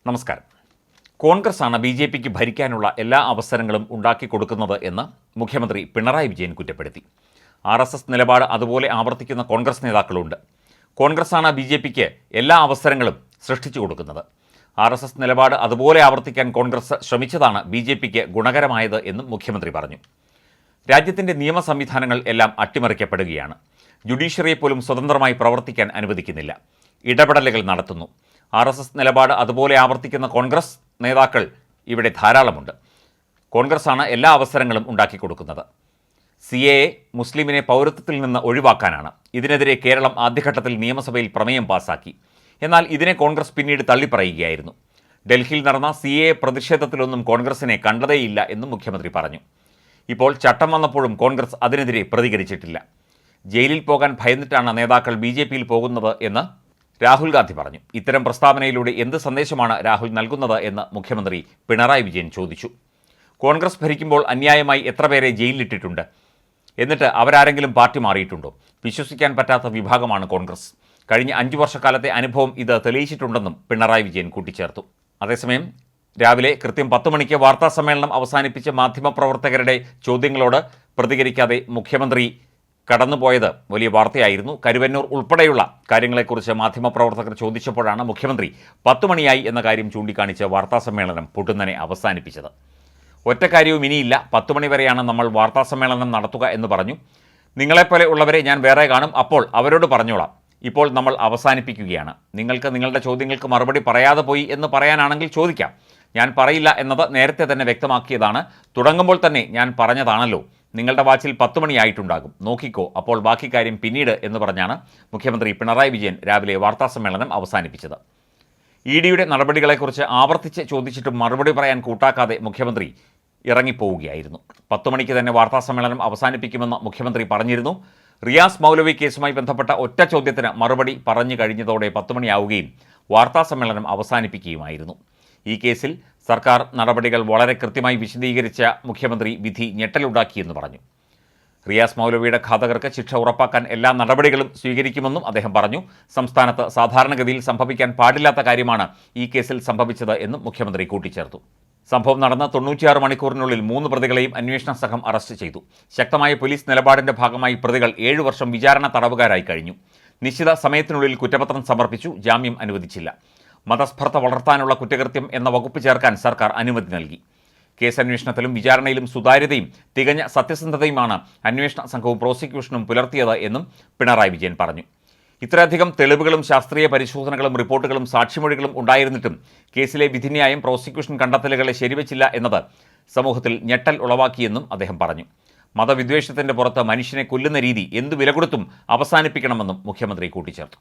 നമസ്കാരം. കോൺഗ്രസാണ് ബി.ജെ.പിക്ക് ഭരിക്കാനുള്ള എല്ലാ അവസരങ്ങളും ഉണ്ടാക്കിക്കൊടുക്കുന്നത് എന്ന് മുഖ്യമന്ത്രി പിണറായി വിജയൻ കുറ്റപ്പെടുത്തി. ആർ.എസ്.എസ് നിലപാട് അതുപോലെ ആവർത്തിക്കുന്ന കോൺഗ്രസ് നേതാക്കളുണ്ട്. കോൺഗ്രസാണ് ബി.ജെ.പിക്ക് എല്ലാ അവസരങ്ങളും സൃഷ്ടിച്ചു കൊടുക്കുന്നത്. ആർ.എസ്.എസ് നിലപാട് അതുപോലെ ആവർത്തിക്കാൻ കോൺഗ്രസ് ശ്രമിച്ചതാണ് ബി.ജെ.പിക്ക് ഗുണകരമായത് എന്നും മുഖ്യമന്ത്രി പറഞ്ഞു. രാജ്യത്തിൻ്റെ നിയമ സംവിധാനങ്ങൾ എല്ലാം അട്ടിമറിക്കപ്പെടുകയാണ്. ജുഡീഷ്യറിയെ പോലും സ്വതന്ത്രമായി പ്രവർത്തിക്കാൻ അനുവദിക്കുന്നില്ല. ഇടപെടലുകൾ നടത്തുന്നു. ആർ.എസ്.എസ് നിലപാട് അതുപോലെ ആവർത്തിക്കുന്ന കോൺഗ്രസ് നേതാക്കൾ ഇവിടെ ധാരാളമുണ്ട്. കോൺഗ്രസാണ് എല്ലാ അവസരങ്ങളും ഉണ്ടാക്കിക്കൊടുക്കുന്നത്. CAA മുസ്ലിമിനെ പൗരത്വത്തിൽ നിന്ന് ഒഴിവാക്കാനാണ്. ഇതിനെതിരെ കേരളം ആദ്യഘട്ടത്തിൽ നിയമസഭയിൽ പ്രമേയം പാസാക്കി. എന്നാൽ ഇതിനെ കോൺഗ്രസ് പിന്നീട് തള്ളിപ്പറയുകയായിരുന്നു. ഡൽഹിയിൽ നടന്ന CAA പ്രതിഷേധത്തിലൊന്നും കോൺഗ്രസിനെ കണ്ടതേയില്ല എന്നും മുഖ്യമന്ത്രി പറഞ്ഞു. ഇപ്പോൾ ചട്ടം വന്നപ്പോഴും കോൺഗ്രസ് അതിനെതിരെ പ്രതികരിച്ചിട്ടില്ല. ജയിലിൽ പോകാൻ ഭയന്നിട്ടാണ് നേതാക്കൾ ബി.ജെ.പിയിൽ പോകുന്നത് എന്ന് രാഹുൽ ഗാന്ധി പറഞ്ഞു. ഇത്തരം പ്രസ്താവനയിലൂടെ എന്ത് സന്ദേശമാണ് രാഹുൽ നൽകുന്നത് എന്ന് മുഖ്യമന്ത്രി പിണറായി വിജയൻ ചോദിച്ചു. കോൺഗ്രസ് ഭരിക്കുമ്പോൾ അന്യായമായി എത്ര പേരെ ജയിലിലിട്ടിട്ടുണ്ട്? എന്നിട്ട് അവരാരെങ്കിലും പാർട്ടി മാറിയിട്ടുണ്ടോ? വിശ്വസിക്കാൻ പറ്റാത്ത വിഭാഗമാണ് കോൺഗ്രസ്. കഴിഞ്ഞ 5 വർഷക്കാലത്തെ അനുഭവം ഇത് തെളിയിച്ചിട്ടുണ്ടെന്നും പിണറായി വിജയൻ കൂട്ടിച്ചേർത്തു. അതേസമയം രാവിലെ കൃത്യം 10 മണിക്ക് വാർത്താസമ്മേളനം അവസാനിപ്പിച്ച മാധ്യമപ്രവർത്തകരുടെ ചോദ്യങ്ങളോട് പ്രതികരിക്കാതെ മുഖ്യമന്ത്രി കടന്നുപോയത് വലിയ വാർത്തയായിരുന്നു. കരുവന്നൂർ ഉൾപ്പെടെയുള്ള കാര്യങ്ങളെക്കുറിച്ച് മാധ്യമപ്രവർത്തകർ ചോദിച്ചപ്പോഴാണ് മുഖ്യമന്ത്രി 10 മണിയായി എന്ന കാര്യം ചൂണ്ടിക്കാണിച്ച് വാർത്താസമ്മേളനം പൊട്ടുന്നനെ അവസാനിപ്പിച്ചത്. ഒറ്റ കാര്യവും ഇനിയില്ല, 10 മണി വരെയാണ് നമ്മൾ വാർത്താസമ്മേളനം നടത്തുക എന്ന് പറഞ്ഞു. നിങ്ങളെപ്പോലെ ഉള്ളവരെ ഞാൻ വേറെ കാണും, അപ്പോൾ അവരോട് പറഞ്ഞോളാം. ഇപ്പോൾ നമ്മൾ അവസാനിപ്പിക്കുകയാണ്. നിങ്ങൾക്ക് നിങ്ങളുടെ ചോദ്യങ്ങൾക്ക് മറുപടി പറയാതെ പോയി എന്ന് പറയാനാണെങ്കിൽ ചോദിക്കാം. ഞാൻ പറയില്ല എന്നത് നേരത്തെ തന്നെ വ്യക്തമാക്കിയതാണ്. തുടങ്ങുമ്പോൾ തന്നെ ഞാൻ പറഞ്ഞതാണല്ലോ. നിങ്ങളുടെ വാച്ചിൽ 10 മണിയായിട്ടുണ്ടാകും, നോക്കിക്കോ, അപ്പോൾ ബാക്കി കാര്യം പിന്നീട് എന്ന് പറഞ്ഞാണ് മുഖ്യമന്ത്രി പിണറായി വിജയൻ രാവിലെ വാർത്താസമ്മേളനം അവസാനിപ്പിച്ചത്. EDയുടെ നടപടികളെക്കുറിച്ച് ആവർത്തിച്ച് ചോദിച്ചിട്ടും മറുപടി പറയാൻ കൂട്ടാക്കാതെ മുഖ്യമന്ത്രി ഇറങ്ങിപ്പോവുകയായിരുന്നു. 10 മണിക്ക് തന്നെ വാർത്താസമ്മേളനം അവസാനിപ്പിക്കുമെന്ന് മുഖ്യമന്ത്രി പറഞ്ഞിരുന്നു. റിയാസ് മൗലവി കേസുമായി ബന്ധപ്പെട്ട ഒറ്റ ചോദ്യത്തിന് മറുപടി പറഞ്ഞു കഴിഞ്ഞതോടെ 10 മണിയാവുകയും വാർത്താസമ്മേളനം അവസാനിപ്പിക്കുകയുമായിരുന്നു. ഈ കേസിൽ സർക്കാർ നടപടികൾ വളരെ കൃത്യമായി വിശദീകരിച്ച മുഖ്യമന്ത്രി വിധി ഞെട്ടലുണ്ടാക്കിയെന്ന് പറഞ്ഞു. റിയാസ് മൗലവിയുടെ ഘാതകർക്ക് ശിക്ഷ ഉറപ്പാക്കാൻ എല്ലാ നടപടികളും സ്വീകരിക്കുമെന്നും അദ്ദേഹം പറഞ്ഞു. സംസ്ഥാനത്ത് സാധാരണഗതിയിൽ സംഭവിക്കാൻ പാടില്ലാത്ത കാര്യമാണ് ഈ കേസിൽ സംഭവിച്ചത് എന്നും മുഖ്യമന്ത്രി കൂട്ടിച്ചേർത്തു. സംഭവം നടന്ന 96 മണിക്കൂറിനുള്ളിൽ 3 പ്രതികളെയും അന്വേഷണ സംഘം അറസ്റ്റ് ചെയ്തു. ശക്തമായ പോലീസ് നിലപാടിന്റെ ഭാഗമായി പ്രതികൾ 7 വർഷം വിചാരണ തടവുകാരായി കഴിഞ്ഞു. നിശ്ചിത സമയത്തിനുള്ളിൽ കുറ്റപത്രം സമർപ്പിച്ചു. ജാമ്യം അനുവദിച്ചില്ല. മതസ്പർദ്ധ വളർത്താനുള്ള കുറ്റകൃത്യം എന്ന വകുപ്പ് ചേർക്കാൻ സർക്കാർ അനുമതി നൽകി. കേസന്വേഷണത്തിലും വിചാരണയിലും സുതാര്യതയും തികഞ്ഞ സത്യസന്ധതയുമാണ് അന്വേഷണ സംഘവും പ്രോസിക്യൂഷനും പുലർത്തിയത് എന്നും പിണറായി വിജയൻ പറഞ്ഞു. ഇത്രയധികം തെളിവുകളും ശാസ്ത്രീയ പരിശോധനകളും റിപ്പോർട്ടുകളും സാക്ഷിമൊഴികളും ഉണ്ടായിരുന്നിട്ടും കേസിലെ വിധിന്യായം പ്രോസിക്യൂഷൻ കണ്ടെത്തലുകളെ ശരിവച്ചില്ല എന്നത് സമൂഹത്തിൽ ഞെട്ടൽ ഉളവാക്കിയെന്നും അദ്ദേഹം പറഞ്ഞു. മതവിദ്വേഷത്തിന്റെ പുറത്ത് മനുഷ്യനെ കൊല്ലുന്ന രീതി എന്തു വില കൊടുത്തും അവസാനിപ്പിക്കണമെന്നും മുഖ്യമന്ത്രി കൂട്ടിച്ചേർത്തു.